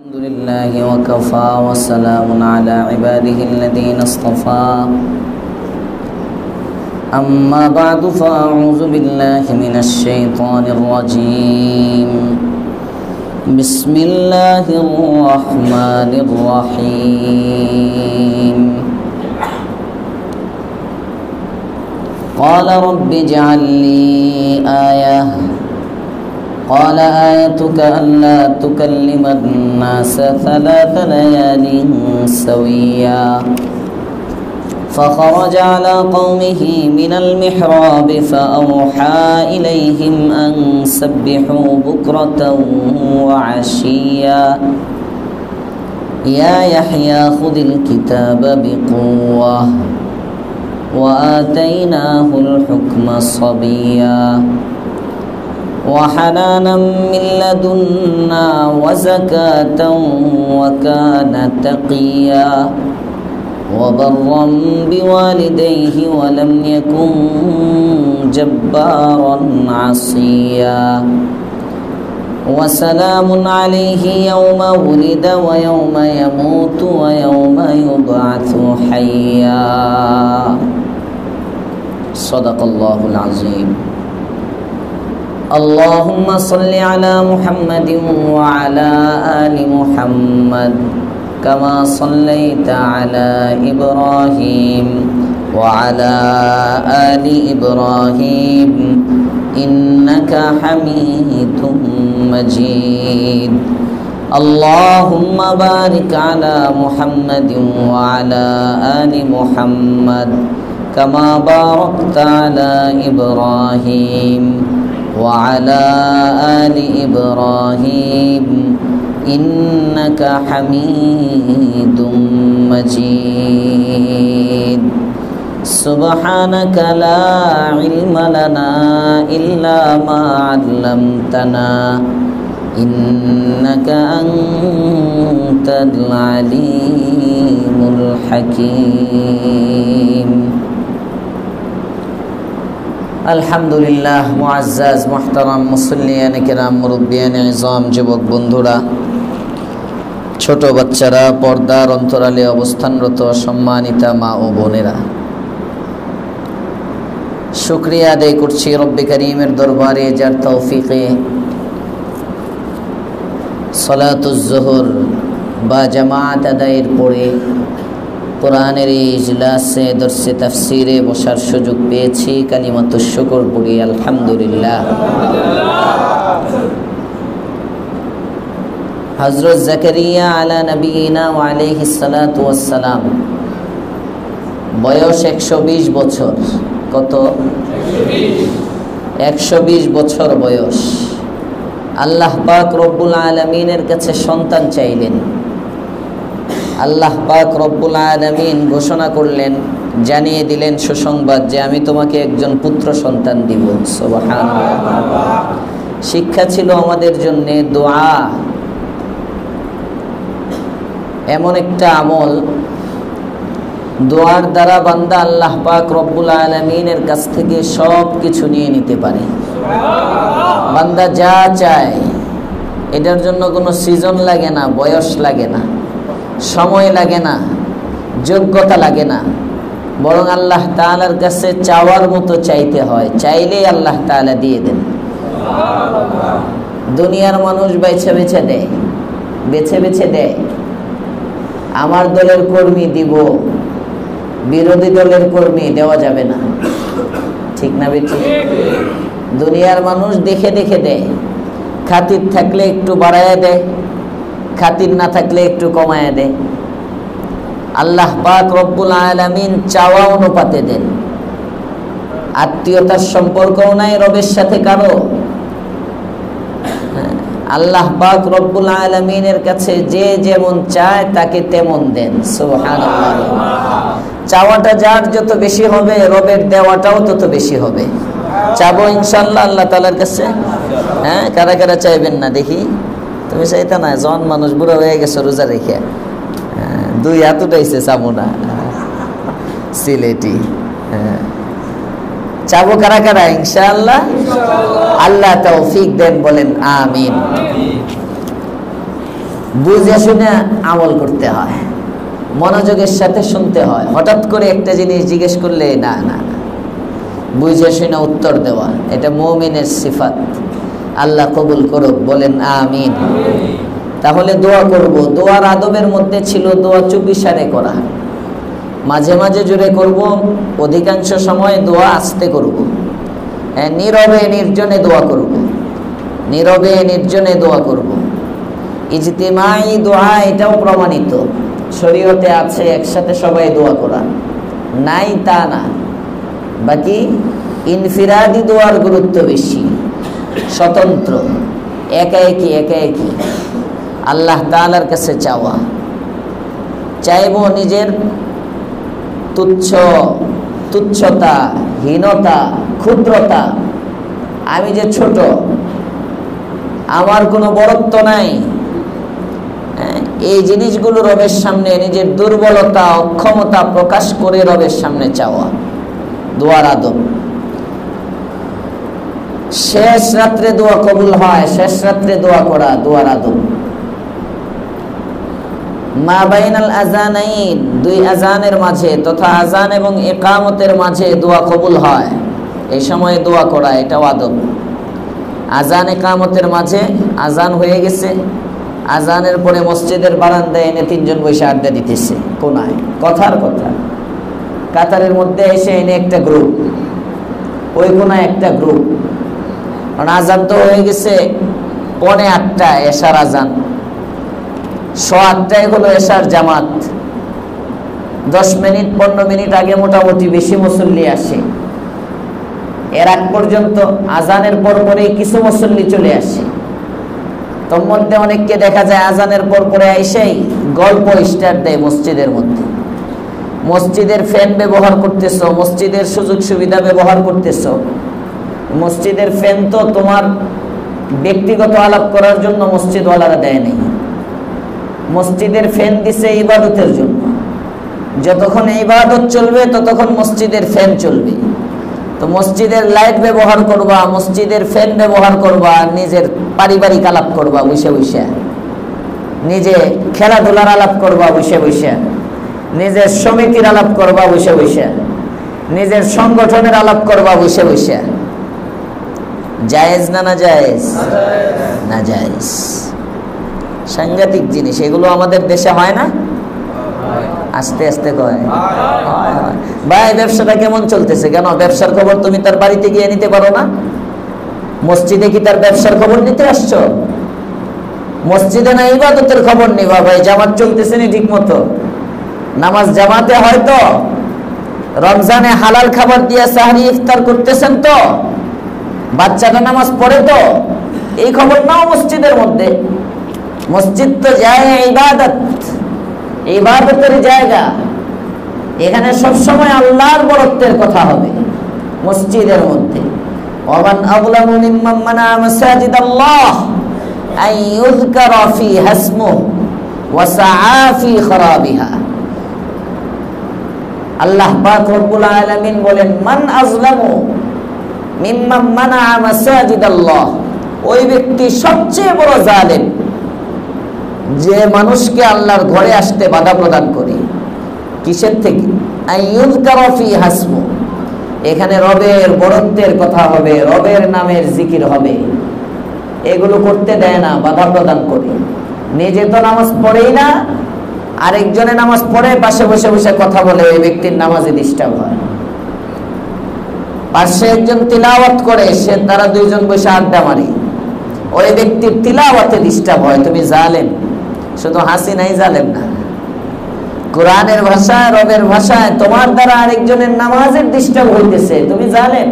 الحمد لله وكفى وسلام على عباده الذين اصطفى أما بعد فأعوذ بالله من الشيطان الرجيم بسم الله الرحمن الرحيم قال رب اجعل لي آية قال آيتك ألا تكلم الناس 3 ليال سويا فخرج على قومه من المحراب فأوحى إليهم أن سبحوا بكرة وعشيا يا يحيى خذ الكتاب بقوة وآتيناه الحكم صبيا وحنانا من لدنا وزكاة وكان تقيا وبرا بوالديه ولم يكن جبارا عصيا وسلام عليه يوم ولد ويوم يموت ويوم يبعث حيا صدق الله العظيم اللهم صل على محمد وعلى آل محمد كما صليت على إبراهيم وعلى آل إبراهيم إنك حميد مجيد اللهم بارك على محمد وعلى آل محمد كما باركت على إبراهيم وعلى آل إبراهيم إنك حميد مجيد سبحانك لا علم لنا إلا ما علمتنا إنك أنت العليم الحكيم আলহামদুলিল্লাহ মুআজ্জাজ মুহতারাম মুসল্লিয়ান কিরাম মুরব্বিয়ান ইজাম যুবক বন্ধুরা ছোট বাচ্চারা পর্দার অন্তরালে অবস্থানরত সম্মানিতা মা ও বোনেরা শুকরিয়া আদায় করছি রব্বে কারীমের দরবারে যার তৌফিকে সালাতুজ যোহর বা জামাত আদায়ের পরে কোরআনের ইজলাসে দরসে তাফসিরে বসার সুযোগ পেয়েছি কালিমাতুশ শুকর পড়ি আলহামদুলিল্লাহ হযরত জাকারিয়া আলা নবিয়িনা ওয়া আলাইহিস সালাতু ওয়াস সালাম বয়স 120 বছর কত 120 বছর বয়স আল্লাহ পাক রব্বুল আলামিনের কাছে সন্তান চাইলেন আল্লাহ পাক রব্বুল আলামিন ঘোষণা করলেন জানিয়ে দিলেন সুসংবাদ যে আমি তোমাকে একজন পুত্র সন্তান দিব সুবহানাল্লাহ শিক্ষা ছিল আমাদের জন্য দোয়া এমন একটা আমল দোয়ার দ্বারা বান্দা আল্লাহ পাক রব্বুল আলামিনের কাছ থেকে সব কিছু নিয়ে নিতে পারে বান্দা যা চায় এটার জন্য কোনো সিজন লাগে না বয়স লাগে না সময় লাগে না যোগ্যতা লাগে না বরং আল্লাহ তাআলার কাছে চাওয়ার মতো চাইতে হয় চাইলেই আল্লাহ তাআলা দিয়ে দেন সুবহানাল্লাহ দুনিয়ার মানুষ বেছে বেছে দেয় আমার দলের কর্মী দিব বিরোধী দলের কর্মী দেওয়া যাবে না ঠিক না বেঠিক দুনিয়ার মানুষ দেখে দেয় খাতির থাকলে একটু বাড়ায়া দেয় খাতির না থাকলে একটু কমায়া দেয় আল্লাহ পাক রব্বুল আলামিন চাওয়া অনুপাতে দেন আত্মীয়তার সম্পর্কও নাই রবের সাথে কারো আল্লাহ পাক রব্বুল আলামিনের কাছে যে যেমন চায় তাকে তেমন দেন সুবহানাল্লাহ চাওয়াটা যার যত বেশি হবে রবের দেওয়াটাও তত বেশি হবে চাবো ইনশাআল্লাহ আল্লাহ তাআলার কাছে হ্যাঁ কারা কারা চাইবেন না দেখি তুমি চাইতা না জন মানুষ বুড়ো হয়ে গেছে রোজা রেখে 2 হাত উঠাইছে চাবো না সিলেটি চাবো কারা কারা ইনশাআল্লাহ আল্লাহ তৌফিক দেন বলেন আমিন বুঝে শুনে আমল করতে হয়, মনোযোগের সাথে শুনতে হয়। হঠাৎ করে একটা জিনিস জিজ্ঞেস করলে না না না, বুঝে শুনে উত্তর দেওয়া, এটা মুমিনের সিফাত। আল্লাহ কবুল করুক, বলেন আমিন। তাহলে দোয়া করব, দোয়ার আদবের মধ্যে ছিল দোয়া চুপিসারে করা, মাঝে মাঝে জোরে করব, অধিকাংশ সময় দোয়া আস্তে করব। নীরবে নির্জনে দোয়া করব, নীরবে নির্জনে দোয়া করব। ইজতিমাই দোয়া এটাও প্রমাণিত, শরীয়তে আছে একসাথে সবাই দোয়া করা, নাই তা না। বাকি ইনফিরাদি দোয়ার গুরুত্ব বেশি, স্বতন্ত্র, একা একই একা একই আল্লাহ তাআলার কাছে চাওয়া। চাইব নিজের তুচ্ছতা, হীনতা, ক্ষুদ্রতা, আমি যে ছোট, আমার কোনো বড়ত্ব নাই, এই জিনিসগুলো রবের সামনে নিজের দুর্বলতা, অক্ষমতা প্রকাশ করে রবের সামনে চাওয়া, দোয়ার আদব। শেষ রাত্রে দোয়া কবুল হয়, শেষ রাত্রে দোয়া করা দোয়ার আদব। মা বাইনাল আযানাইন, দুই আযানের মাঝে তথা আযান এবং ইকামতের মাঝে দোয়া কবুল হয়, এই সময়ে দোয়া করা, এটাও আদব। আযান ইকামতের মাঝে, আযান হয়ে গেছে, আযানের পরে মসজিদের বারান্দায় এনে তিনজন বসে আড্ডা দিতেছে কোনায়, কথার কথা, কাতারের মধ্যে এসে এনে একটা গ্রুপ, ওই কোনায় একটা গ্রুপ। কারণ আযান তো হয়ে গেছে 7:45 এশার আযান, 8:15 হলো এশার জামাত। 10 মিনিট 15 মিনিট আগে মোটামুটি বেশি মুসল্লি আসে, এর আগ পর্যন্ত আযানের পর পরেই কিছু মুসল্লি চলে আসে। তোর মধ্যে অনেককে দেখা যায় আযানের পর পরে এসেই গল্প স্টার্ট দেয় মসজিদের মধ্যে। মসজিদের ফ্যান ব্যবহার করতেছো, মসজিদের সুযোগ সুবিধা ব্যবহার করতেছো। মসজিদের ফ্যান তো তোমার ব্যক্তিগত আলাপ করার জন্য মসজিদওয়ালারা দেয় নাই, মসজিদের ফ্যান দিছে ইবাদতের জন্য। যতক্ষণ ইবাদত চলবে ততক্ষণ মসজিদের ফ্যান চলবে। তো মসজিদের লাইট ব্যবহার করবা, মসজিদের ফ্যান ব্যবহার করবা, আর নিজের পারিবারিক আলাপ করবা বসে বসে, নিজে খেলাধুলার আলাপ করবা বসে বসে, নিজের সমিতির আলাপ করবা বসে বসে, নিজের সংগঠনের আলাপ করবা বসে বসে। জায়েজ না না জায়েজ? না জায়েজ, সাংঘাতিক জিনিস এগুলো। আমাদের দেশে হয় না? আস্তে আস্তে কয় ভাই ব্যবসাটা কেমন চলতেছে, কেন ব্যবসার খবর তুমি তার বাড়িতে গিয়ে নিতে পারো না? মসজিদে কি তার ব্যবসার খবর নিতে আসছো? মসজিদে না ইবাদতের খবর নিবা? ভাই জামাত চলতেছে নি ঠিক মতো? নামাজ জামাতে হয়তো, রমজানে হালাল খাবার দিয়ে সাহরি ইফতার করতেছেন তো? বাচ্চাটা নামাজ পড়ে তো? এই খবর নাও মসজিদের মধ্যে। মসজিদ তো জায়গা ইবাদত, ইবাদতের জায়গা, এখানে সবসময় আল্লাহর বরত্বের কথা হবে মসজিদের মধ্যে। ওমান আযলামু মিম্মান মানা মাসাজিদাল্লাহ আন ইউযকারা ফীহা ইসমুহু ওয়া সাআ ফী খরাবিহা। আল্লাহ পাক রব্বুল আলামিন বলেন, মান আযলামু মিম্মান মানা মাসাজিদাল্লাহ, ওই ব্যক্তি সবচেয়ে বড় জালেম যে মানুষকে আল্লাহর ঘরে আসতে বাধা প্রদান করে। কিসের থেকে? আইয়ুযকারা ফীহা ইসমুহু, এখানে রবের বরত্বের কথা হবে, রবের নামের জিকির হবে, এগুলো করতে দেয় না, বাধা প্রদান করে। নিজে তো নামাজ পড়েই না, আরেকজনে নামাজ পড়ে পাশে বসে বসে কথা বলে, ওই ব্যক্তির নামাজে ডিস্টার্ব হয়। পাশে একজন তিলাওয়াত করে, সে তারা দুইজন বসে আড্ডা মারে, ওই ব্যক্তির তিলাওয়াতে ডিস্টার্ব হয়। তুমি জালেম। শুধু হাসি নাই, জালেম না। কোরআনের ভাষায়, রবের ভাষায় তোমার দ্বারা আরেকজনের নামাজের ডিস্টার্ব হইতেছে, তুমি জালেম।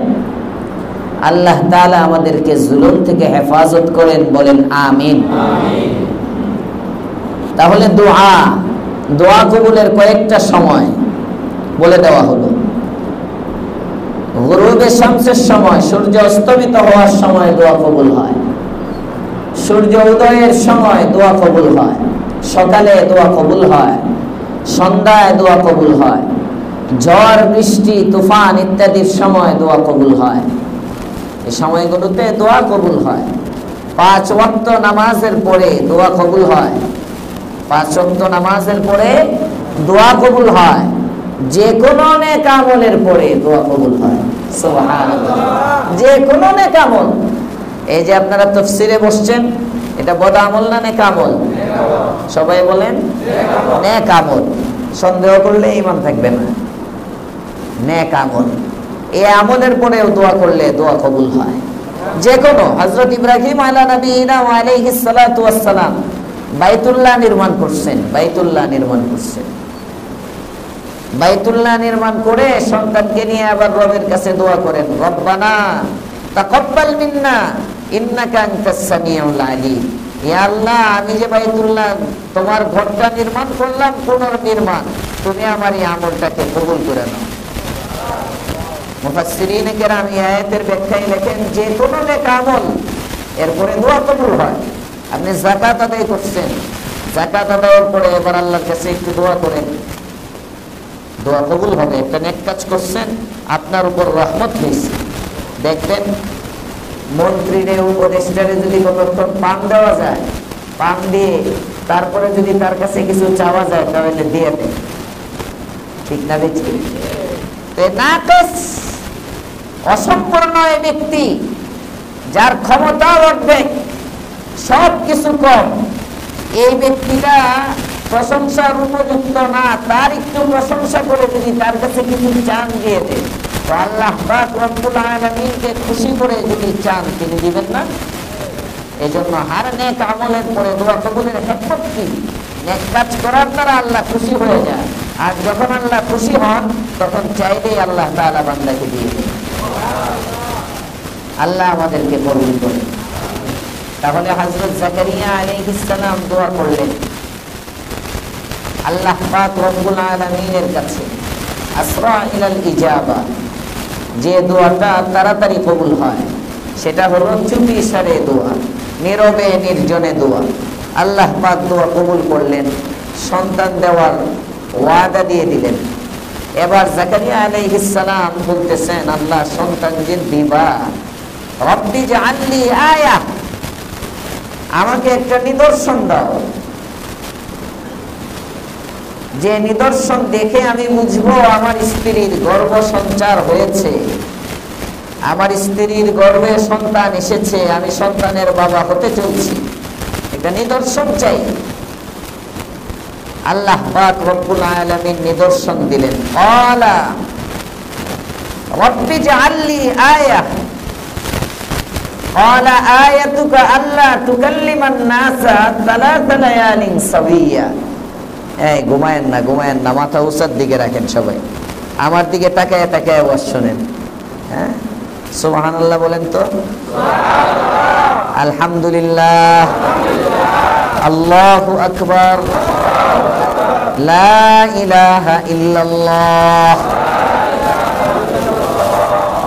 আল্লাহ তাআলা আমাদেরকে জুলুম থেকে হেফাজত করেন, বলেন আমিন। তাহলে দোয়া কবুলের কয়েকটা সময় বলে দেওয়া হলো। গুরুবে শামসের সময়, সূর্য অস্তমিত হওয়ার সময় দোয়া কবুল হয়। সূর্য উদয়ের সময় দোয়া কবুল হয়। সকালে দোয়া কবুল হয়, সন্ধ্যায় দোয়া কবুল হয়, ঝড় বৃষ্টি তুফান ইত্যাদির সময় দোয়া কবুল হয়। এই সময়গুলোতে দোয়া কবুল হয়। 5 ওয়াক্ত নামাজের পরে দোয়া কবুল হয়। 5 ওয়াক্ত নামাজের পরে দোয়া কবুল হয়, যে কোনো নেক আমলের পরে দোয়া কবুল হয়। সুবহানাল্লাহ। যে কোনো নেক আমল, এই যে আপনারা তাফসীরে বসছেন, এটা বদ আমল না নেক আমল? সবাই বলেন নেক আমল। সন্দেহ করলে ঈমান থাকবে না। নেক আমল, এই আমলের পরেও দোয়া করলে দোয়া কবুল হয়। যে কোনো, হযরত ইব্রাহিম আলাইহিস সালাতু ওয়াস সালাম বাইতুল্লাহ নির্মাণ করছেন, বাইতুল্লাহ নির্মাণ করে সন্তানকে নিয়ে আবার রবের কাছে দোয়া করেন, রব্বানা তাকাব্বাল মিন্না ইন্নাকা আনতাস সামিউল আলিম। ইয়া আল্লাহ, আমি যে বাইতুল্লাহ তোমার ঘরটা নির্মাণ করলাম, পুনর্নির্মাণ, তুমি আমার এই আমলটাকে কবুল করে নাও। মুফাসসিরিনে কেরাম এই আয়াতের ব্যাখ্যায় লেখেন, যে কোনো নেক আমল এরপরে দোয়া কবুল হয়। আপনি যাকাত আদায় করছেন, যাকাত আদায়ের পরে এবার আল্লাহর কাছে একটু দোয়া করেন, দোয়া কবুল হবে। একটা নেক কাজ করছেন, আপনার উপর রহমত হয়েছে, দেখবেন মন্ত্রীরে উপদেষ্টারে যদি কতক্ষণ পান দেওয়া যায়, পান দিয়ে তারপরে যদি তার কাছে কিছু চাওয়া যায় তাহলে দিয়ে দেয়, ঠিক না? দেখছি অসম্পূর্ণ এই ব্যক্তি, যার ক্ষমতা অর্ধেক, সব কিছু কম, এই ব্যক্তিটা প্রশংসার উপযুক্ত না। তার একটু প্রশংসা করে যদি তার কাছে কিছু চান দিয়ে দেয়, তো আল্লাহ পাক রব্বুল আলামিনকে খুশি করে যদি চান, তিনি দিবেন না? এই জন্য হার নেক আমলের পরে দোয়া কবুলের হিকমত কি? নেক কাজ করার দ্বারা আল্লাহ খুশি হয়ে যায়, আর যখন আল্লাহ খুশি হন তখন চাইলেই আল্লাহ তাআলা বান্দাকে দিয়ে দেন। আল্লাহ আমাদেরকে কবুল করে। তাহলে হযরত জাকারিয়া আলাইহিস সালাম দোয়া করলেন, আল্লাহ পাক রব্বুল আলামিনের কাছে আসরা ইলাল ইজাবা, যে দোয়াটা তাড়াতাড়ি কবুল হয় সেটা হলো চুপি সারে দোয়া, নীরবে নির্জনে দোয়া। আল্লাহ পাক দোয়া কবুল করলেন, সন্তান দেওয়ার ওয়াদা দিয়ে দিলেন। এবার জাকারিয়া আলাইহিস সালাম বলতেছেন, আল্লাহ সন্তান যে দিবা, রব্বি জাআলনি আয়া, আমাকে একটা নিদর্শন দাও, যে নিদর্শন দেখে আমি বুঝবো আমার স্ত্রীর গর্ভ সঞ্চার হয়েছে, আমার স্ত্রীর গর্ভে সন্তান এসেছে, আমি সন্তানের বাবা হতে চলছি, একটা নিদর্শন চাই। আল্লাহ পাক রব্বুল আলামিন নিদর্শন দিলেন, ক্বালা রব্বি জাআলনি আয়া, ক্বালা আয়াতুকা আল্লা তুকাল্লিমান নাসা সালাসা লায়ালিন সাবিয়া। এই ঘুমায়েন না, মাথা উঁচার দিকে রাখেন, সবাই আমার দিকে তাকায় তাকায় ওয়াজ শোনেন। হ্যাঁ, সুবহানাল্লাহ বলেন তো, আলহামদুলিল্লাহ, আল্লাহু আকবার, লা ইলাহা ইল্লাল্লাহ।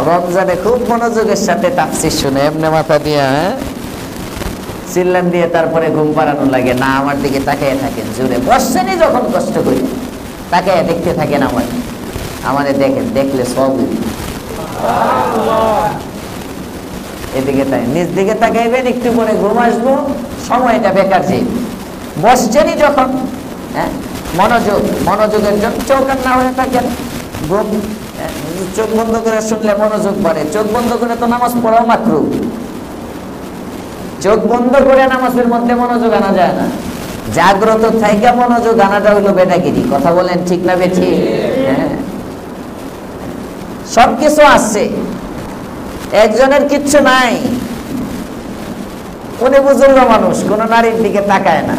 রমজানে খুব মনোযোগের সাথে তাফসীর শুনে, এমনি মাথা দিয়ে চিল্লান দিয়ে তারপরে ঘুম পাড়ানো লাগে না। আমার দিকে তাকিয়ে থাকেন, জোরে বসছেনই যখন কষ্ট করি তাকিয়ে দেখতে থাকেন, আমাদের দেখেন, দেখলে সব এদিকে তাই নিজ দিকে তাকাইবেন, একটু পরে ঘুম আসবো, সময়টা বেকার যে বসছেনই যখন। হ্যাঁ, মনোযোগের জন্য চোখ না হয়ে থাকেন, ঘুম চোখ বন্ধ করে শুনলে মনোযোগ বাড়ে। চোখ বন্ধ করে তো নামাজ পড়াও মাকরুহ, চোখ বন্ধ করে নামাজের মধ্যে মনোযোগ আনা যায় না। জাগ্রত থাইকা মনোযোগ আনাটা হইলো বেটাগিরি। কথা বলেন ঠিক না বেঠি? হ্যাঁ, সবকিছু আছে, একজনের কিচ্ছু নাই। উনি বুজুর্গ মানুষ, কোন নারীর দিকে তাকায় না।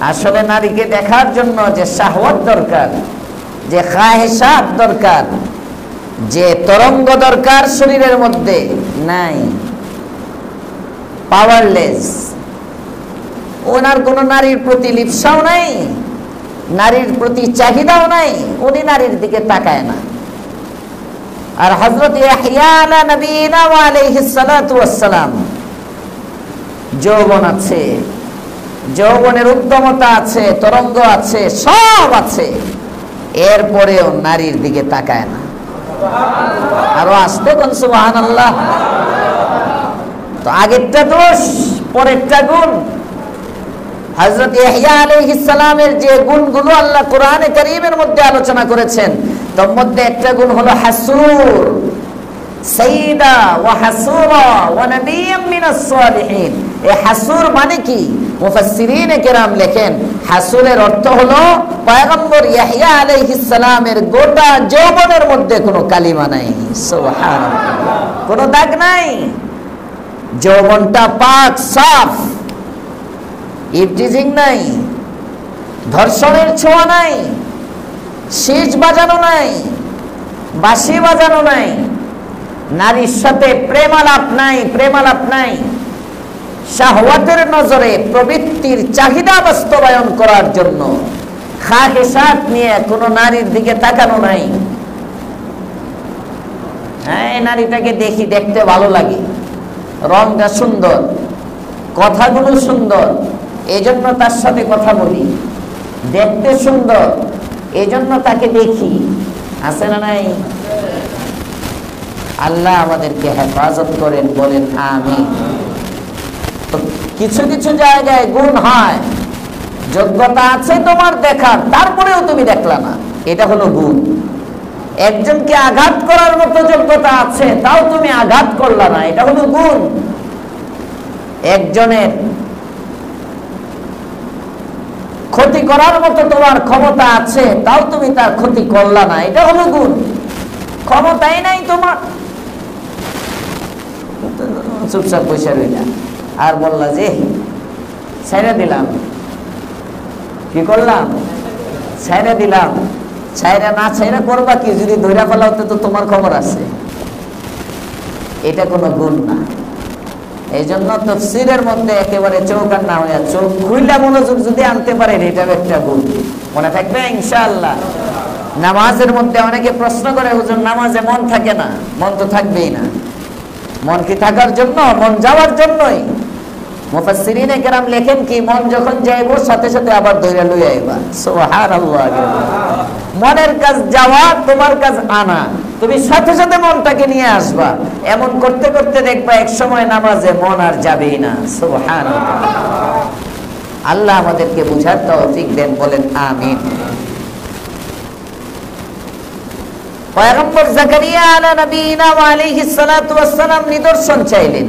আসলে নারীকে দেখার জন্য যে শাহওয়াত দরকার, যে খাহেসাত দরকার, যে তরঙ্গ দরকার শরীরের মধ্যে নাই, পাওয়ারলেস। ওনার কোন নারীর প্রতি লিপ্সাও নাই, নারীর প্রতি চাহিদাও নাই, উনি নারীর দিকে তাকায় না। আর হযরত ইয়াহইয়া আলা নবিয়িনা ওয়া আলাইহিস সালাতু ওয়াস সালাম, যৌবন আছে, যৌবনের উদ্যমতা আছে, তরঙ্গ আছে, সব আছে, এরপরেও নারীর দিকে তাকায় না। আরো আসতে কোন সুবহানাল্লাহ। তো আগেরটা দোষ, পরেরটা গুণ। হযরত ইয়াহইয়া আলাইহিস সালামের যে গুণগুলো আল্লাহ কোরআনে কারীমের মধ্যে আলোচনা করেছেন, তার মধ্যে একটা গুণ হলো হাসুর, সাইয়্যিদা ওয়া হাসুরা ওয়া নাবিয়্যাম মিনাস সালিহিন। এই হাসুর মানে কি? মুফাসসিরিনে কেরাম লেখেন, হাসুরের অর্থ হলো পয়গম্বর ইয়াহইয়া আলাইহিস সালামের গোটা যৌবনের মধ্যে কোনো কালিমা নাই, সুবহানাল্লাহ, কোনো দাগ নাই, যৌবনটা পাক সাফ, ইফটিজিং নাই, ধর্ষণের ছোঁয়া নাই, শীষ বাজানো নাই, বাঁশি বাজানো নাই, নারীর সাথে প্রেমালাপ নাই, প্রেমালাপ নাই, শাহওয়াতের নজরে প্রবৃত্তির চাহিদা বাস্তবায়ন করার জন্য খাহিসাত নিয়ে কোনো নারীর দিকে তাকানো নাই। হ্যাঁ, নারীটাকে দেখি, দেখতে ভালো লাগে, রংটা সুন্দর, কথাগুলো সুন্দর, এই জন্য তার সাথে কথা বলি, দেখতে সুন্দর, এই জন্য তাকে দেখি, আছে না নাই? আল্লাহ আমাদেরকে হেফাজত করেন, বলেন আমিন। কিছু কিছু জায়গায় গুণ হয়, যোগ্যতা আছে তোমার দেখার, তারপরেও তুমি দেখলা না, এটা হলো গুণ। একজনকে আঘাত করার মতো যোগ্যতা আছে, তাও তুমি আঘাত করলা না, এটা হলো গুণ। একজনের ক্ষতি করার মতো তোমার ক্ষমতা আছে, তাও তুমি তার ক্ষতি করলা না, এটা হলো গুণ। ক্ষমতাই নাই তোমার, চুপচাপ বসে রইলা, আর বললা যে ছেড়ে দিলাম, কি করলাম? ছেড়ে দিলাম। ছেড়ে না ছেড়ে করবা কি? যদি ধৈর্য ফেলাতে তো তোমার খবর আছে, এটা কোনো গুণ না। এই জন্য তাফসীরের মধ্যে একেবারে চৌকান না হয়ে চোখ খুইলা মনোযোগ যদি আনতে পারেন, এটা একটা গুণ। মনে থাকবে ইনশাআল্লাহ। নামাজের মধ্যে অনেকে প্রশ্ন করে, হুজুর নামাজে মন থাকে না। মন তো থাকবেই না। মন কি থাকার জন্য? মন যাওয়ার জন্যই। মুফাসসিরিনে কেরাম লেখেন কি, মন যখন যাইবো সাথে সাথে আবার ধরে লই আইবা, সুবহানাল্লাহ। মনের কাজ যাওয়া, তোমার কাজ আনা, তুমি সাথে সাথে মনটাকে নিয়ে আসবা। এমন করতে করতে দেখবা এক সময় নামাজে মন আর যাবেই না, সুবহানাল্লাহ। আল্লাহ আমাদেরকে বুঝার তৌফিক দেন, বলেন আমিন। পয়গম্বর জাকারিয়া আলা নবিয়িনা ওয়া আলাইহিস সালাতু ওয়াস সালাম নিদর্শন চাইলেন,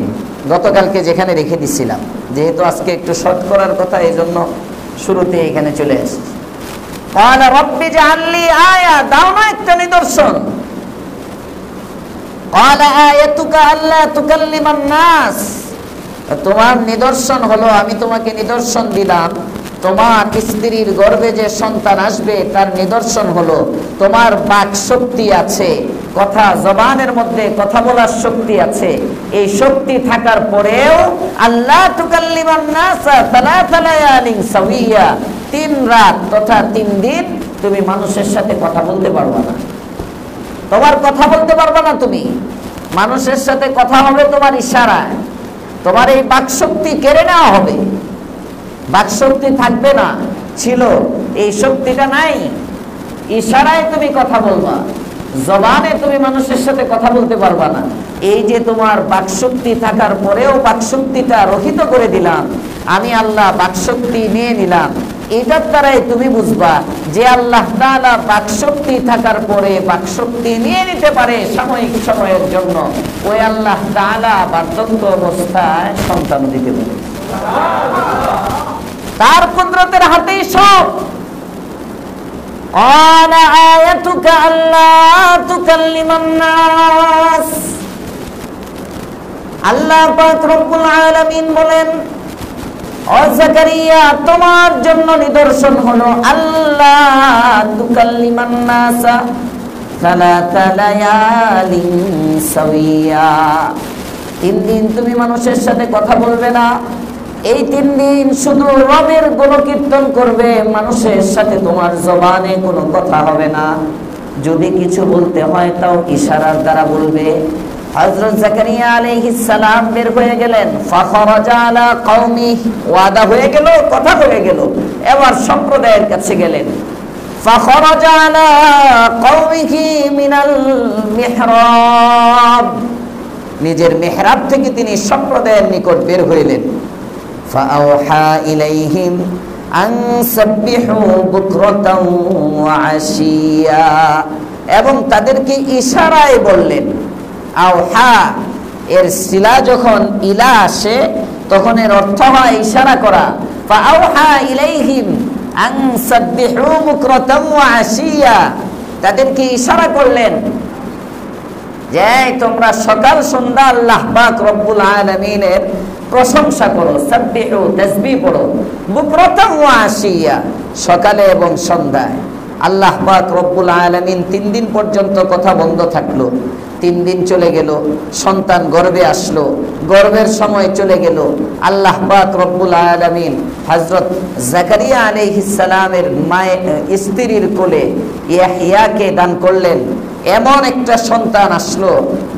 গতকালকে যেখানে রেখে দিছিলাম। যেহেতু আজকে একটু শর্ট করার কথা, এই জন্য শুরুতে এখানে চলে আসছি। ক্বালা রাব্বি জাআললি আয়া, দাও না একটা নিদর্শন। ক্বালা আয়াতুকা আল্লা তুকাল্লিমান নাস, তোমার নিদর্শন হলো, আমি তোমাকে নিদর্শন দিলাম, তোমার স্ত্রীর গর্ভে যে সন্তান আসবে তার নিদর্শন হলো তোমার বাক শক্তি আছে, কথা জবানের মধ্যে কথা বলার শক্তি আছে। এই শক্তি থাকার পরেও আল্লাহ তুকাল্লিমান নাসা সালাসা লায়ালিন সাওয়িয়া, 3 রাত তথা 3 দিন তুমি মানুষের সাথে কথা বলতে পারবে না। তোমার কথা বলতে পারবে না, তুমি মানুষের সাথে কথা হবে তোমার ইশারায়। তোমার এই বাক শক্তি কেড়ে নেওয়া হবে, বাক শক্তি থাকবে না। ছিল, এই শক্তিটা নাই। ইশারায় তুমি কথা বলবা, জবানে তুমি মানুষের সাথে কথা বলতে পারবা না। এই যে তোমার বাক শক্তি থাকার পরেও বাক শক্তিটা রহিত করে দিলাম, আমি আল্লাহ বাক শক্তি নিয়ে নিলাম। এটার দ্বারাই তুমি বুঝবা যে আল্লাহ তাআলা বাক শক্তি থাকার পরে বাক শক্তি নিয়ে নিতে পারে সাময়িক সময়ের জন্য। ওই আল্লাহ তাআলা বার্ধক্য অবস্থায় সন্তান দিতে পারে, তার কুদরতের হাতেই সব। ক্বালা আয়াতুকা আল্লা তুকাল্লিমান নাস, আল্লাহ পাক রব্বুল আলামিন বলেন, ও জাকারিয়া তোমার জন্য নিদর্শন হলো আল্লাহ তুকাল্লিমান নাসা সালাসা লায়ালিন সাওয়িয়া, 3 দিন তুমি মানুষের সাথে কথা বলবে না। এই 3 দিন শুধু রবের গুণকীর্তন করবে, মানুষের সাথে তোমার জবানে কোনো কথা হবে না। যদি কিছু বলতে হয় তাও ইশারার দ্বারা বলবে। হযরত জাকারিয়া আলাইহিস সালাম বের হয়ে গেলেন, ফাখরাজা আলা কওমিহি, ওয়াদা হয়ে গেল, কথা হয়ে গেল। এবার সম্প্রদায়ের কাছে গেলেন। ফাখরাজা আলা কওমিহি মিনাল মিহরাব, নিজের মিহরাব থেকে তিনি সম্প্রদায়ের নিকট বের হইলেন। ফাআওহা ইলাইহিম আন সাব্বিহু বুকরাতাও ওয়া আশিয়া, এবং তাদেরকে ইশারায় বললেন। আওহা এর সিলা যখন ইলা আসে তখন এর অর্থ হয় ইশারা করা। ফাআওহা ইলাইহিম আন সাব্বিহু বুকরাতাও ওয়া আশিয়া, তাদেরকে ইশারা করলেন যে তোমরা সকাল সন্ধ্যা আল্লাহ পাক রব্বুল আলামিনের প্রশংসা করো, সাব্বিহু তাসবিহ পড়ো, বুকরাতাও ওয়া আশিয়া, সকালে এবং সন্ধ্যায়। আল্লাহ পাক রব্বুল আলামিন 3 দিন পর্যন্ত কথা বন্ধ থাকলো। 3 দিন চলে গেল, সন্তান গর্ভে আসলো, গর্ভের সময় চলে গেল। আল্লাহ পাক রব্বুল আলামিন হযরত জাকারিয়া আলাইহিস সালামের মায়ের স্ত্রীর কোলে ইয়াহইয়াকে দান করলেন। এমন একটা সন্তান আসলো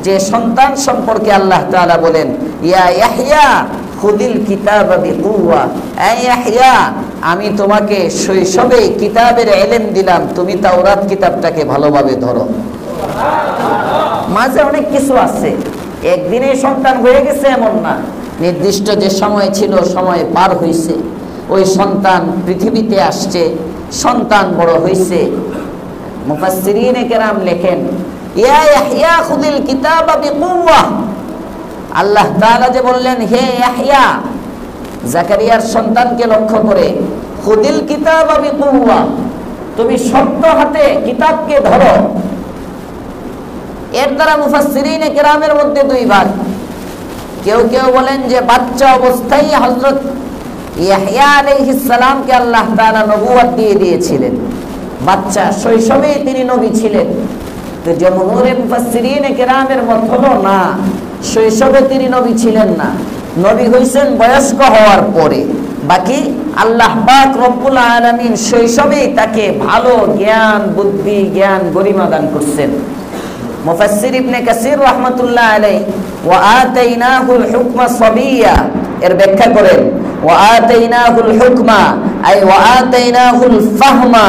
যে সন্তান সম্পর্কে আল্লাহ তাআলা বলেন, ইয়া ইয়াহইয়া খুদিল কিতাবা বিকুওয়া, এ ইয়াহইয়া আমি তোমাকে শৈশবে কিতাবের ইলম দিলাম, তুমি তাওরাত কিতাবটাকে ভালোভাবে ধরো। মাঝে অনেক কিছু আছে, একদিনে সন্তান হয়ে গেছে এমন না, নির্দিষ্ট যে সময় ছিল সময় পার হইছে, ওই সন্তান পৃথিবীতে আসছে, সন্তান বড় হইছে। মুফাসসিরিনে কেরাম লেখেন, ইয়া ইয়াহইয়া খুদিল কিতাবা বিকুওয়া, আল্লাহ তাআলা যে বললেন হে ইয়াহইয়া, জাকারিয়ার সন্তানকে লক্ষ্য করে, খুদিল কিতাবা বিকুওয়া, তুমি শক্ত হাতে কিতাবকে ধরো। এর দ্বারা মুফাসসিরিনে কেরামের মধ্যে 2 ভাগ। কেউ কেউ বলেন যে বাচ্চা অবস্থায় হযরত ইয়াহইয়া আলাইহিস সালামকে আল্লাহ তাআলা নবুয়ত দিয়ে দিয়েছিলেন, বাচ্চা শৈশবেই তিনি নবী ছিলেন। তো জমহুরে মুফাসসিরিনে কেরামের মত হলো না, শৈশবে তিনি নবী ছিলেন না, নবী হইছেন বয়স্ক হওয়ার পরে। বাকি আল্লাহ পাক রব্বুল আলামিন শৈশবেই তাকে ভালো জ্ঞান, বুদ্ধি, জ্ঞান, গরিমা দান করছেন। মুফাসসির ইবনে কাসির রাহমাতুল্লাহ আলাইহি ওয়া আতাইনাহুল হুকমা সাবিয়া এর ব্যাখ্যা করেন, ওয়া আতাইনাহুল হুকমা আই ওয়া আতাইনাহুল ফাহমা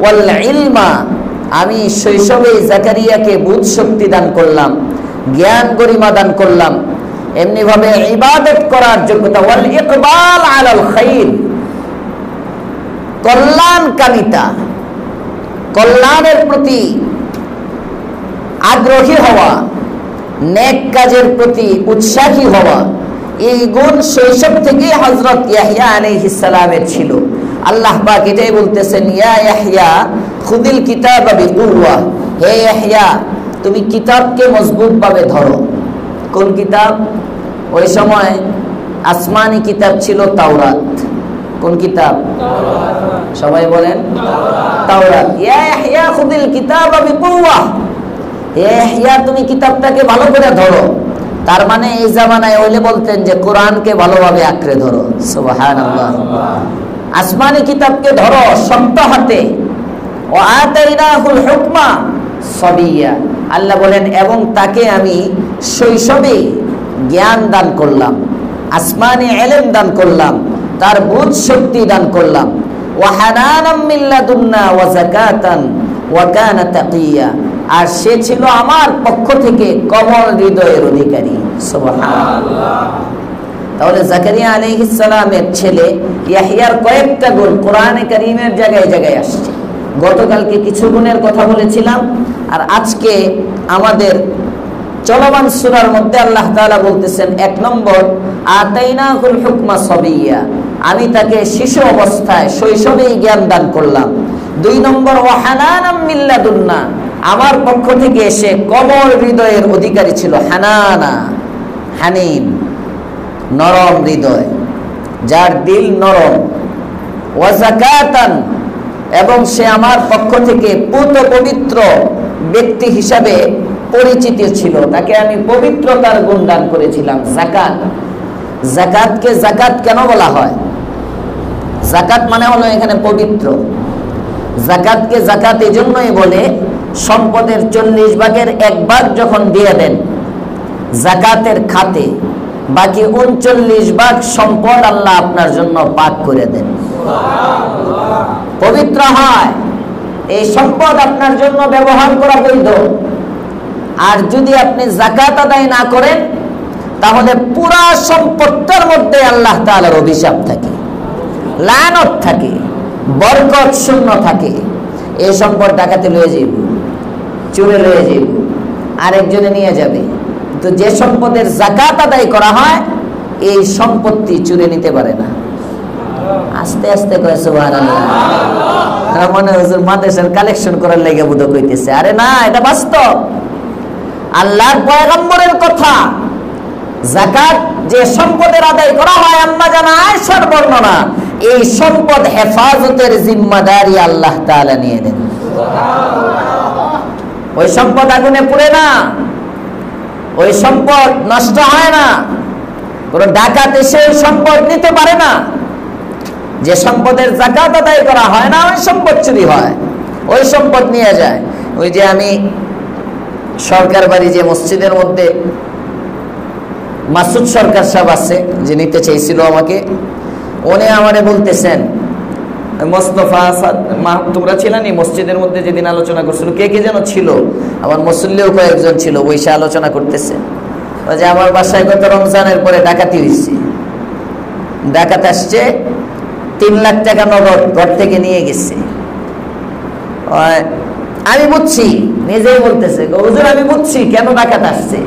ওয়াল ইলমা, আমি শৈশবে জাকারিয়াকে বুঝ শক্তি দান করলাম, জ্ঞান গরিমা দান করলাম, এমনি ভাবে ইবাদত করার যোগ্যতা, ওয়াল ইকবাল আলাল খাইর, কল্যাণকামিতা, কল্যাণের প্রতি আগ্রহী হওয়া, নেক কাজের প্রতি উৎসাহী হওয়া, এই গুণ শৈশব থেকে হযরত ইয়াহইয়া আলাইহিস সালামের ছিল। আল্লাহ পাক এটাই বলতেছেন, ইয়া ইয়াহইয়া খুদিল কিতাবা বিকুওয়া, হে ইয়াহইয়া তুমি কিতাবকে মজবুতভাবে ধরো। কোন কিতাব? ওই সময় আসমানি কিতাব ছিল তাওরাত। কোন কিতাব? সবাই বলেন তাওরাত। ইয়া ইয়াহইয়া খুদিল কিতাবা বিকুওয়া, হে ইয়াহইয়া তুমি কিতাবটাকে ভালো করে ধরো। তার মানে এই জামানায় ওইলে বলতেন যে কোরআনকে ভালোভাবে আঁকড়ে ধরো। সুবহানাল্লাহ। আসমানি কিতাবকে ধরো শক্ত হাতে। ওয়া আতাইনাহুল হুকমা সাবিয়া, আল্লাহ বলেন এবং তাকে আমি শৈশবে জ্ঞান দান করলাম, আসমানি ইলম দান করলাম, তার বুঝ শক্তি দান করলাম। ওয়া হানানাম মিন লাদুন্না ওয়া যাকাতান ওয়া কানা তাকিয়া, আর সে ছিল আমার পক্ষ থেকে কোমল হৃদয়ের অধিকারী। সুবহানাল্লাহ। তাহলে জাকারিয়া আলাইহিস সালামের ছেলে ইয়াহইয়ার কয়েকটা গুণ কোরআনে কারীমের জায়গায় জায়গায় আসছে। গতকালকে কিছু গুণের কথা বলেছিলাম, আর আজকে আমাদের চলমান সূরার মধ্যে আল্লাহ তাআলা বলতেছেন, 1 নম্বর আতাইনাহুল হুকমা সাবিয়া, আমি তাকে শিশু অবস্থায় শৈশবেই জ্ঞান দান করলাম। 2 নম্বর ওয়া হানানাম মিন লাদুন্না, আমার পক্ষ থেকে এসে কোমল হৃদয়ের অধিকারী ছিল। হানানা, হানিন, নরম হৃদয়, যার দিল নরম। ওয়া যাকাতান, এবং সে আমার পক্ষ থেকে পুত পবিত্র ব্যক্তি হিসাবে পরিচিত ছিল, তাকে আমি পবিত্রতার গুণ দান করেছিলাম। যাকাত, যাকাতকে যাকাত কেন বলা হয়? যাকাত মানে হলো এখানে পবিত্র। যাকাতকে যাকাত এজন্যই বলে, সম্পদের 40 ভাগের 1 ভাগ যখন দিয়ে দেন যাকাতের খাতে, বাকি 39 ভাগ সম্পদ আল্লাহ আপনার জন্য পাক করে দেন, পবিত্র হয়। এই সম্পদ আপনার জন্য ব্যবহার করা বৈধ। আর যদি আপনি যাকাত আদায় না করেন তাহলে পুরা সম্পদটার মধ্যে আল্লাহ তাআলার অভিশাপ থাকে, লানত থাকে, বরকত শূন্য থাকে। এই সম্পদ ডাকাতে লয়ে যাইব, চুরে লয়ে যাইব, আরেকজনে নিয়ে যাবে। তো যে সম্পদের যাকাত আদায় করা হয় এই সম্পত্তি চুরে নিতে পারে না। আস্তে আস্তে কয় সুবহানাল্লাহ। মনে হুজুর মাদ্রাসার কালেকশন করার লাগি বুঝো কইতেছে, আরে না, এটা বাস্তব, আল্লাহর পয়গম্বরের কথা। যাকাত যে সম্পদের আদায় করা হয়, আম্মা জানা আয়েশার বর্ণনা, এই সম্পদ হেফাজতের জিম্মাদারি আল্লাহ তাআলা নিয়ে নেন। ওই সম্পদ আগুনে পুড়ে না, ওই সম্পদ নষ্ট হয় না, কোন ডাকাত এসে ওই সম্পদ নিতে পারে না। যে সম্পদের যাকাত আদায় করা হয় না ওই সম্পদ চুরি হয়, ওই সম্পদ নিয়ে যায়। ওই যে আমি সরকার বাড়ি যে মসজিদের মধ্যে মাসুদ সরকার সাহেব আছে, যে নিতে চাইছিল আমাকে, উনি আমারে বলতেছেন, মোস্তফা আসাদ, তোমরা ছিলেন এই মসজিদের মধ্যে যেদিন আলোচনা করছিল, কে কে যেন ছিল, আমার মুসল্লিও কয়েকজন ছিল, বসে আলোচনা করতেছে। ওই যে আমার বাসায় গত রমজানের পরে ডাকাতি হয়েছে, ডাকাত আসছে, 3 লাখ টাকা নগদ ঘর থেকে নিয়ে গেছে। আমি বুঝছি, নিজেই বলতেছে, হুজুর আমি বুঝছি কেন ডাকাত আসছে।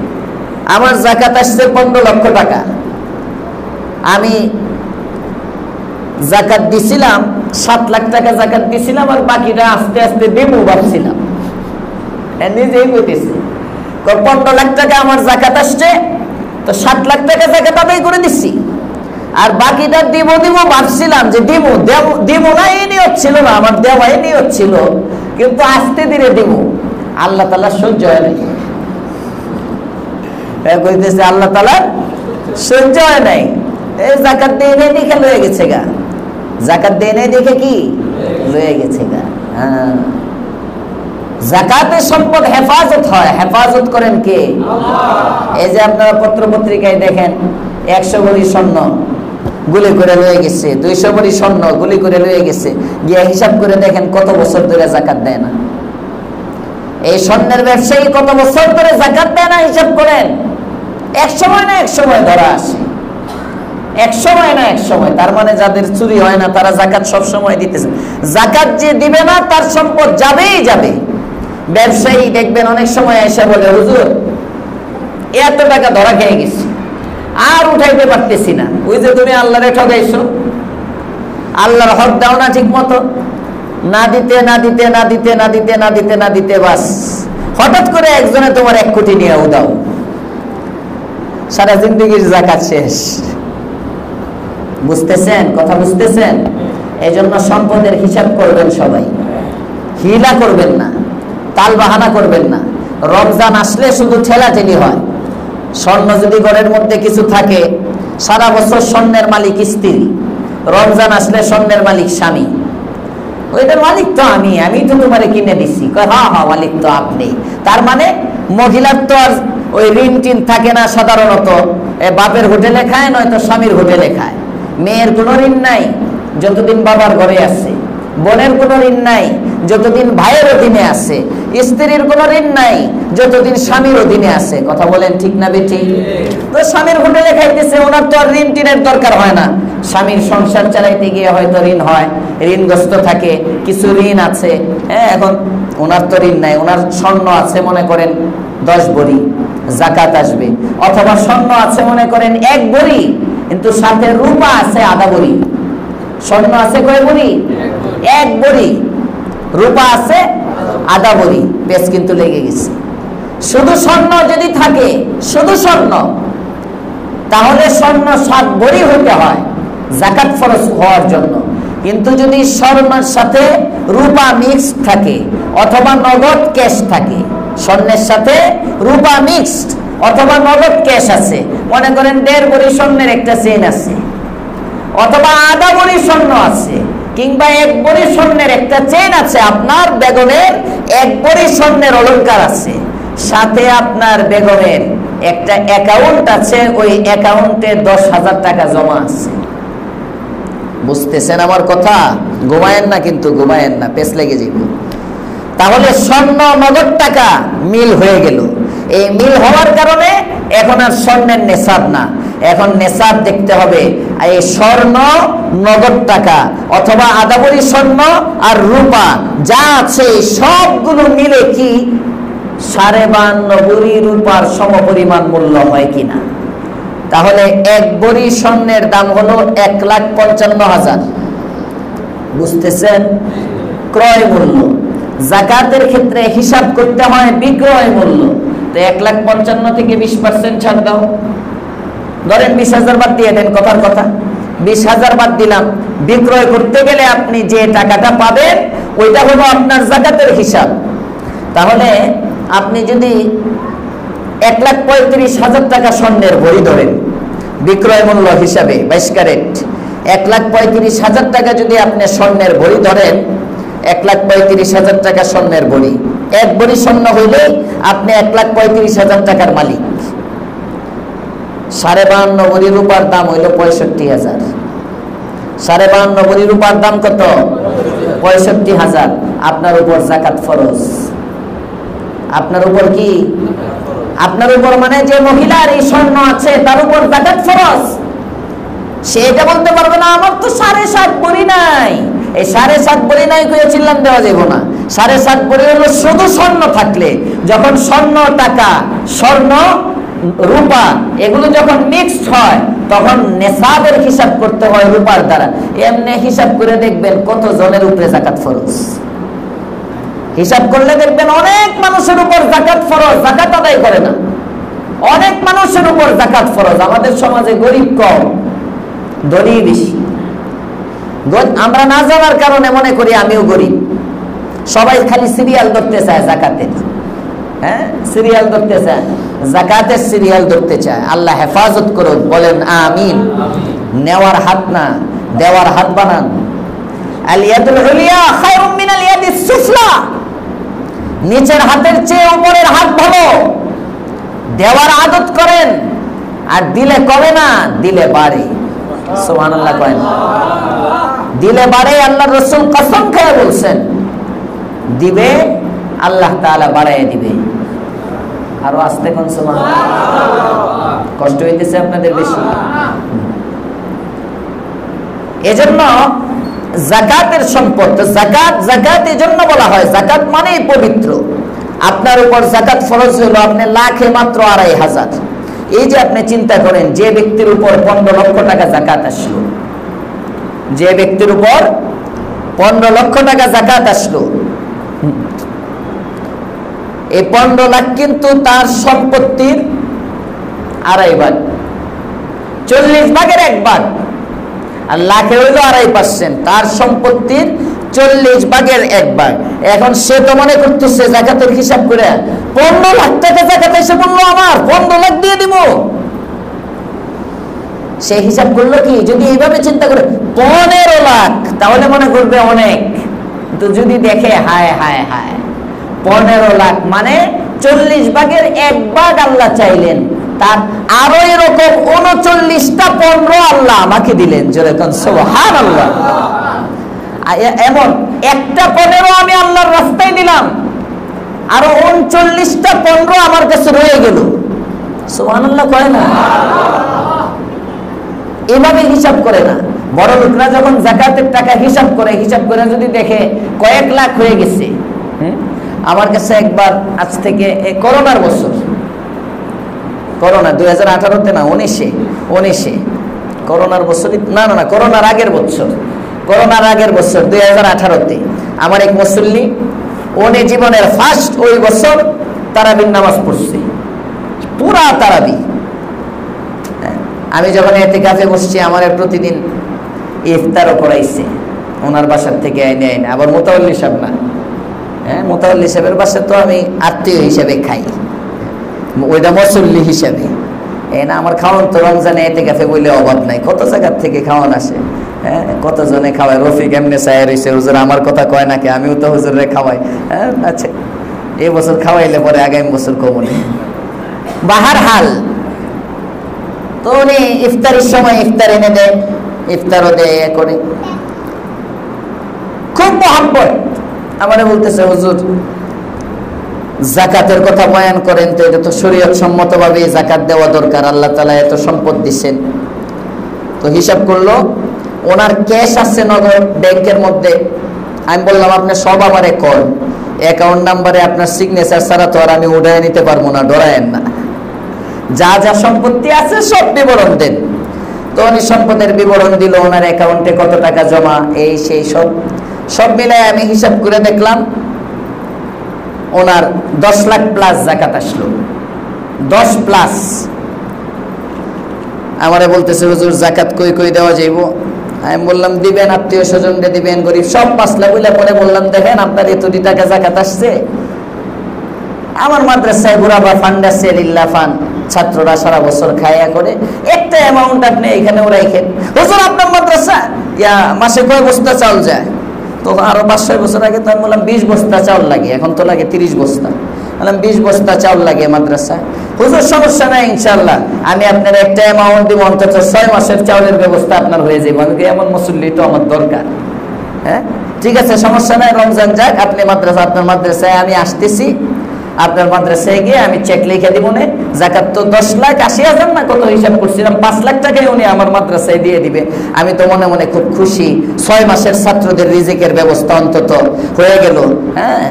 আমার যাকাত আসছে 15 লক্ষ টাকা, আমি যাকাত দিছিলাম 7 লাখ টাকা যাকাত দিছিলাম, আর বাকিটা আস্তে আস্তে দেবো ভাবছিলাম। নিজেই বলতেছে 15 লাখ টাকা আমার যাকাত আসছে, তো 7 লাখ টাকা যাকাত আদায় করে দিচ্ছি, আর বাকিটা দিব ভাবছিলাম যে দিব না, এই নিয়ত ছিল না আমার, দেওয়া এই নিয়ত ছিল, কিন্তু আস্তে ধীরে দিব। আল্লাহ তাআলা সহ্য হয় নাই, কইতেছে আল্লাহ তাআলা সহ্য হয় নাই। এই যাকাত দিয়ে নেই দেখে লয়ে গেছে গা, যাকাত দিয়ে নেই দেখে কি লয়ে গেছে গা। যাকাতের সম্পদ হেফাজত হয়, হেফাজত করেন কে? আল্লাহ। এই যে আপনারা পত্র পত্রিকায় দেখেন 100 ভরি স্বর্ণ গুলি করে লয়ে গেছে, 200 ভরি স্বর্ণ গুলি করে লয়ে গেছে, গিয়ে হিসাব করে দেখেন কত বছর ধরে যাকাত দেয় না। এই স্বর্ণের ব্যবসায়ী কত বছর ধরে যাকাত দেয় না, হিসাব করেন। এক সময় না এক সময় ধরা আসে, এক সময় না এক সময়। তার মানে যাদের চুরি হয় না তারা যাকাত সব সময় দিতেছে। যাকাত যে দিবে না তার সম্পদ যাবেই যাবে। ব্যবসায়ী দেখবেন অনেক সময় এসে বলে, হুজুর এত টাকা ধরা খেয়ে গেছি, আর উঠাইতে পারতেছি না। ওই যে তুমি আল্লাহরে ঠকাইছো, আল্লাহর হক দাও না ঠিক মতো, না দিতে না দিতে না দিতে না দিতে না দিতে না দিতে বাস হঠাৎ করে একজনে তোমার 1 কোটি নিয়ে উদাও, সারা জিন্দগির যাকাত শেষ। বুঝতেছেন কথা? বুঝতেছেন? এই জন্য সম্পদের হিসাব করবেন সবাই, হিলা করবেন না, তাল বাহানা করবেন না। রমজান আসলে শুধু ঠেলাঠেলি হয়। স্বর্ণ যদি ঘরের মধ্যে কিছু থাকে, সারা বছর স্বর্ণের মালিক স্ত্রী, রমজান আসলে স্বর্ণের মালিক স্বামী। ওইটার মালিক তো আমি, আমি তো তোমারে কিনে দিচ্ছি। হ্যাঁ হ্যাঁ, মালিক তো আপনি। তার মানে মহিলার তো আর ওই ঋণ টিন থাকে না সাধারণত, বাপের হোটেলে খায়, নয়তো স্বামীর হোটেলে খায়। মেয়ের কোনো ঋণ নাই যতদিন বাবার ঘরে আছে, বোনের কোনো ঋণ নাই যতদিন ভাইয়ের অধীনে আছে, স্ত্রীর কোনো ঋণ নাই যতদিন স্বামীর অধীনে আছে। কথা বলেন ঠিক না বেঠিক? তো স্বামীর হোটেলে খাইতেছে, ওনার তো আর ঋণ টিনের দরকার হয় না। স্বামীর সংসার চালাইতে গিয়ে হয়তো ঋণ হয়, ঋণগ্রস্ত থাকে, কিছু ঋণ আছে। হ্যাঁ, এখন ওনার তো ঋণ নাই, ওনার স্বর্ণ আছে মনে করেন 10 ভরি, যাকাত আসবে। অথবা স্বর্ণ আছে মনে করেন 1 ভরি, কিন্তু সাথে রূপা আছে আধা ভরি। স্বর্ণ আছে কয় ভরি? 1 ভরি, রূপা আছে আধা ভরি, বেশ কিন্তু লেগে গেছে। শুধু স্বর্ণ যদি থাকে, শুধু স্বর্ণ, তাহলে স্বর্ণ 7 ভরি হতে হয় যাকাত ফরজ হওয়ার জন্য। কিন্তু যদি স্বর্ণের সাথে রূপা মিক্স থাকে অথবা নগদ ক্যাশ থাকে, স্বর্ণের সাথে রূপা মিক্সড অথবা নগদ ক্যাশ আছে, মনে করেন 1.5 ভরি স্বর্ণের একটা চেইন আছে, অথবা আধা ভরি স্বর্ণ আছে, কিংবা 1 ভরি স্বর্ণের একটা চেইন আছে, আপনার বেগমের 1 ভরি স্বর্ণের অলংকার আছে, সাথে আপনার বেগমের একটা অ্যাকাউন্ট আছে, ওই অ্যাকাউন্টে 10,000 টাকা জমা আছে। বুঝতেছেন আমার কথা? ঘুমায়েন না কিন্তু, ঘুমায়েন না, পেছ লেগে যাবে। তাহলে স্বর্ণ নগদ টাকা মিল হয়ে গেল। এই মিল হওয়ার কারণে এখন আর স্বর্ণের নেশাব না, এখন নেশাব দেখতে হবে এই স্বর্ণ, নগদ টাকা অথবা আদাবরি স্বর্ণ আর রূপা যা আছে সবগুলো মিলে কি 52.5 ভরি রূপার সমপরিমাণ মূল্য হয় কিনা। তাহলে 1 ভরি স্বর্ণের দাম হলো 1,55,000। বুঝতেছেন? ক্রয় মূল্য। যাকাতের ক্ষেত্রে হিসাব করতে হয় বিক্রয় মূল্য। তো 1,55,000 থেকে 20% ছাড় দাও, ধরেন 20,000 বাদ দিয়ে দেন, কথার কথা 20,000 বাদ দিলাম। বিক্রয় করতে গেলে আপনি যে টাকাটা পাবেন ওইটা হলো আপনার যাকাতের হিসাব। তাহলে আপনি যদি 1,35,000 টাকা স্বর্ণের ভরি ধরেন বিক্রয় মূল্য হিসাবে 22 ক্যারেট, 1,35,000 টাকা যদি আপনি স্বর্ণের ভরি ধরেন, 1,35,000 টাকা স্বর্ণের ভরি, 1 ভরি স্বর্ণ হইলে আপনি 1,35,000 টাকার মালিক। 52.5 ভরি রূপার দাম হইল 65,000। 52.5 ভরি রূপার দাম কত? 65,000। আপনার উপর যাকাত ফরজ। আপনার উপর কি? আপনার উপর মানে যে মহিলার এই স্বর্ণ আছে তার উপর যাকাত ফরজ। সে এটা বলতে পারবে না আমার তো 7.5 ভরি নাই। এই 7.5 ভরি নাই কইয়া চিল্লান দেওয়া যাবে না। 7.5 ভরি হলো শুধু স্বর্ণ থাকলে। যখন স্বর্ণ টাকা, স্বর্ণ রূপা এগুলো যখন মিক্সড হয় তখন নেশাবের হিসাব করতে হয় রূপার দ্বারা। এমনি হিসাব করে দেখবেন কত জনের উপরে যাকাত ফরজ। হিসাব করলে দেখবেন অনেক মানুষের উপর যাকাত ফরজ, যাকাত আদায় করে না। অনেক মানুষের উপর যাকাত ফরজ। আমাদের সমাজে গরিব কম, ধনী বেশি। আমরা না জানার কারণে মনে করি আমিও গরিব। সবাই খালি সিরিয়াল ধরতে চায় যাকাতের, হ্যাঁ সিরিয়াল ধরতে চায়, যাকাতের সিরিয়াল ধরতে চায়। আল্লাহ হেফাজত করুন, বলেন আমিন। নেওয়ার হাত না, দেওয়ার হাত বানান। আল ইয়াদুল উলিয়া খায়রুম মিনাল ইয়াদিস সুফলা। নিচের হাতের চেয়ে উপরের হাত ভালো। দেওয়ার আদত করেন, আর দিলে কমে না, দিলে বাড়ে। সুবহানাল্লাহ করেন, দিলে বাড়ে। আল্লাহর রাসূল কসম খেয়ে বলছেন দিবে, আল্লাহ তাআলা বাড়ায় দিবে। আরো আস্তে কোন সুবহানাল্লাহ। কষ্ট হইতেছে আপনাদের বেশি? এজন্য যাকাতের সম্পদ, যাকাত এজন্য বলা হয়, যাকাত মানেই পবিত্র। আপনার উপর যাকাত ফরজ হলো আপনি লাখে মাত্র 2,500। এই যে আপনি চিন্তা করেন, যে ব্যক্তির উপর 15 লক্ষ টাকা যাকাত আসলো, যে ব্যক্তির উপর 15 লক্ষ টাকা যাকাত আসলো, এই 15 লাখ কিন্তু তার সম্পত্তির 2.5 ভাগ, 40 ভাগের 1 ভাগ। আর লাখে হইল 2.5%, তার সম্পত্তির 40 ভাগের 1 ভাগ। এখন সে তো মনে করতেছে যাকাতের হিসাব করে 15 লাখ টাকা যাকাত এসে বললো আমার 15 লাখ দিয়ে দিব। সে হিসাব করলো কি, যদি এইভাবে চিন্তা করে 15 লাখ, তাহলে মনে করবে অনেক। তো যদি দেখে হায় হায় হায় 15 লাখ মানে 40 ভাগের 1 ভাগ আল্লাহ চাইলেন, তার আরো এরকম 39টা 15 আল্লাহ আমাকে দিলেন। যেরকম সুবহানাল্লাহ। এমন একটা 15 আমি আল্লাহর রাস্তায় দিলাম, আরো 39টা 15 আমার কাছে রয়ে গেল। সুবহানাল্লাহ কয় না? এভাবে হিসাব করে না। বড় লোকরা যখন যাকাতের টাকা হিসাব করে যদি দেখে কয়েক লাখ হয়ে গেছে। আমার কাছে একবার, আজ থেকে করোনার বছর, করোনা 2018-তে না 19-এ করোনার বছর, না করোনার আগের বছর, 2018-তে আমার এক মুসল্লি, উনি জীবনের ফার্স্ট ওই বছর তারাবির নামাজ পড়ছে, পুরা তারাবি। আমি যখন ইতিকাফে বসছি, আমার প্রতিদিন ইফতারও করাইছে ওনার বাসার থেকে এনে। আবার মুতাওয়াল্লি সাহেব না, হ্যাঁ মুতাওয়াল্লি সাহেবের বাসায় তো আমি আত্মীয় হিসেবে খাই, ওইটা মুসল্লি হিসেবে। না আমার খাওয়ান তো রমজানে ইতিকাফে বলে অভাব নাই, কত জায়গার থেকে খাওয়ান আসে। হ্যাঁ কতজনে খাওয়ায়। রফিক এমনি চায় রয়েছে, হুজুর আমার কথা কয় নাকি, আমিও তো হুজুরে খাওয়াই। হ্যাঁ আচ্ছা, এই বছর খাওয়াইলে পরে আগামী বছর কমনে। বাহার হাল তো উনি ইফতারের সময় ইফতার এনে দেয়, ইফতারও দেয় করে, খুব মহব্বত। আমারে বলতেছে হুজুর জাকাতের কথা বয়ান করেন, তো এটা তো শরীয়ত সম্মতভাবে জাকাত দেওয়া দরকার, আল্লাহ তাআলা এত সম্পদ দিচ্ছেন। তো হিসাব করলো, ওনার ক্যাশ আছে নগদ ব্যাংকের মধ্যে। আমি বললাম আপনি সব আমারে কর, অ্যাকাউন্ট নাম্বারে আপনার সিগনেচার ছাড়া তো আর আমি উঠায় নিতে পারবো না, ডরায়েন না, যা যা সম্পত্তি আছে সব বিবরণ দেন। তো উনি সম্পদের বিবরণ দিল, ওনার অ্যাকাউন্টে কত টাকা জমা, এই সেই সব মিলাই আমি হিসাব করে দেখলাম ওনার 10 লাখ প্লাস জাকাত আসলো, 10 প্লাস। আমারে বলতেছে হুজুর জাকাত কই কই দেওয়া যাইব? আমি বললাম দিবেন আত্মীয় স্বজনকে দিবেন, গরিব সব 5 লাখ বলে পরে বললাম দেখেন আপনার এতটি টাকা জাকাত আসছে, আমার মাদ্রাসায় ঘুরাবা ফান্ড আছে, লিল্লাহ ফান্ড, ছাত্ররা সারা বছর খায়া করে, একটা অ্যামাউন্ট আপনি এখানে রাখেন। হুজুর আপনার মাদ্রাসা মাসে কয় বস্তা চাউল যায়? তো আরো 5-6 বছর আগে তো আমি বললাম 20 বস্তা চাউল লাগে, এখন তো লাগে 30 বস্তা। বললাম 20 বস্তা চাউল লাগে মাদ্রাসা। হুজুর সমস্যা নাই, ইনশাআল্লাহ আমি আপনার একটা অ্যামাউন্ট দিব, অন্তত 6 মাসের চাউলের ব্যবস্থা আপনার হয়ে যাবে। আমি এমন মুসল্লি তো আমার দরকার। হ্যাঁ ঠিক আছে, সমস্যা নাই, রমজান যাক, আপনি মাদ্রাসা, আপনার মাদ্রাসায় আমি আসতেছি, আপনার মাদ্রাসায় গিয়ে আমি চেক লিখে দিব না। জাকাত তো 10,80,000 না কত হিসাব করছিলাম, 5 লাখ টাকাই উনি আমার মাদ্রাসায় দিয়ে দিবে। আমি তো মনে মনে খুব খুশি, 6 মাসের ছাত্রদের রিজিকের ব্যবস্থা অন্তত হয়ে গেল। হ্যাঁ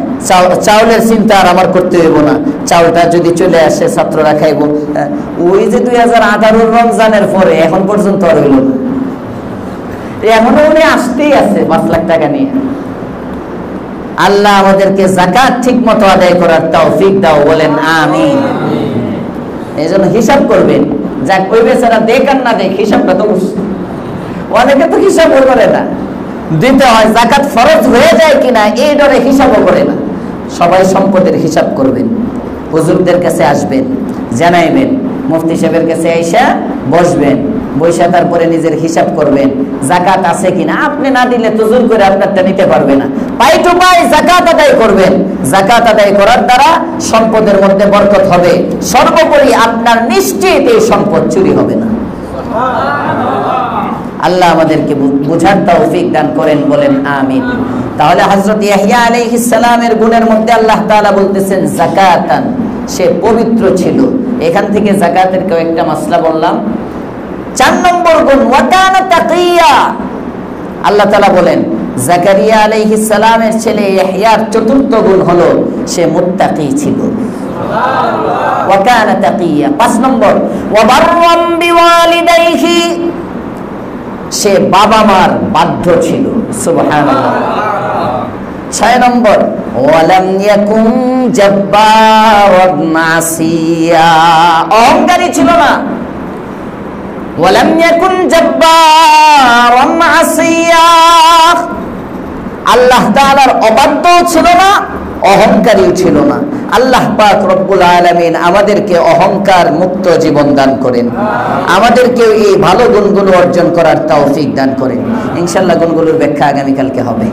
চাউলের চিন্তা আর আমার করতে হইব না, চাউলটা যদি চলে আসে ছাত্ররা খাইব। ওই যে 2018 রমজানের পরে এখন পর্যন্ত আর হইল না, এখনো উনি আসতেই আছে 5 লাখ টাকা নিয়ে। আল্লাহ আমাদেরকে জাকাত ঠিক মতো আদায় করার তৌফিক দাও, বলেন আমিন। এই জন্য হিসাব করবেন, যা কই বেচারা দেখ আর না দেখ হিসাবটা তো অনেকে তো হিসাবও করে না, দিতে হয় জাকাত ফরজ হয়ে যায় কিনা এই ডরে হিসাবও করে না। সবাই সম্পদের হিসাব করবেন, হুজুরদের কাছে আসবেন, জানাইবেন, মুফতি সাহেবের কাছে আইসা বসবেন, বৈশা তারপরে নিজের হিসাব করবেন জাকাত আছে কিনা। আপনি না দিলে তো জোর করে আপনারটা নিতে পারবে না, পাই টু পাই জাকাত আদায় করবেন। জাকাত আদায় করার দ্বারা সম্পদের মধ্যে বরকত হবে, সর্বোপরি আপনার নিশ্চিত এই সম্পদ চুরি হবে না। আল্লাহ আমাদেরকে বুঝার তৌফিক দান করেন, বলেন আমিন। তাহলে হযরত ইয়াহইয়া আলাইহিস সালামের গুণের মধ্যে আল্লাহ তাআলা বলতেছেন যাকাতান, সে পবিত্র ছিল। এখান থেকে যাকাতের কয়েকটা মাসলা বললাম। 4 নম্বর গুণ ওয়া কানা তাকিয়া। আল্লাহ তাআলা বলেন জাকারিয়া আলাইহিস সালামের ছেলে ইয়াহইয়ার 4র্থ গুণ হলো সে মুত্তাকি ছিল। সুবহানাল্লাহ। ওয়া কানা তাকিয়া। 5 নম্বর ওয়া বাররাম বিওয়ালিদাইহি, সে বাবা মার বাধ্য ছিল। সুবহানাল্লাহ। 6 নম্বর ওয়ালাম ইয়াকুন জাব্বারান আসিয়া, অহংকারী ছিল না। ওয়ালাম ইয়াকুন জাব্বারান আসিয়া, আল্লাহ তাআলার অবাধ্য ছিল না, অহংকারীও ছিল না। আল্লাহ পাক রব্বুল আলামিন আমাদেরকে অহংকার মুক্ত জীবন দান করেন, আমাদেরকে এই ভালো গুণগুলো অর্জন করার তৌফিক দান করেন। ইনশাআল্লাহ গুণগুলোর ব্যাখ্যা আগামীকালকে হবে।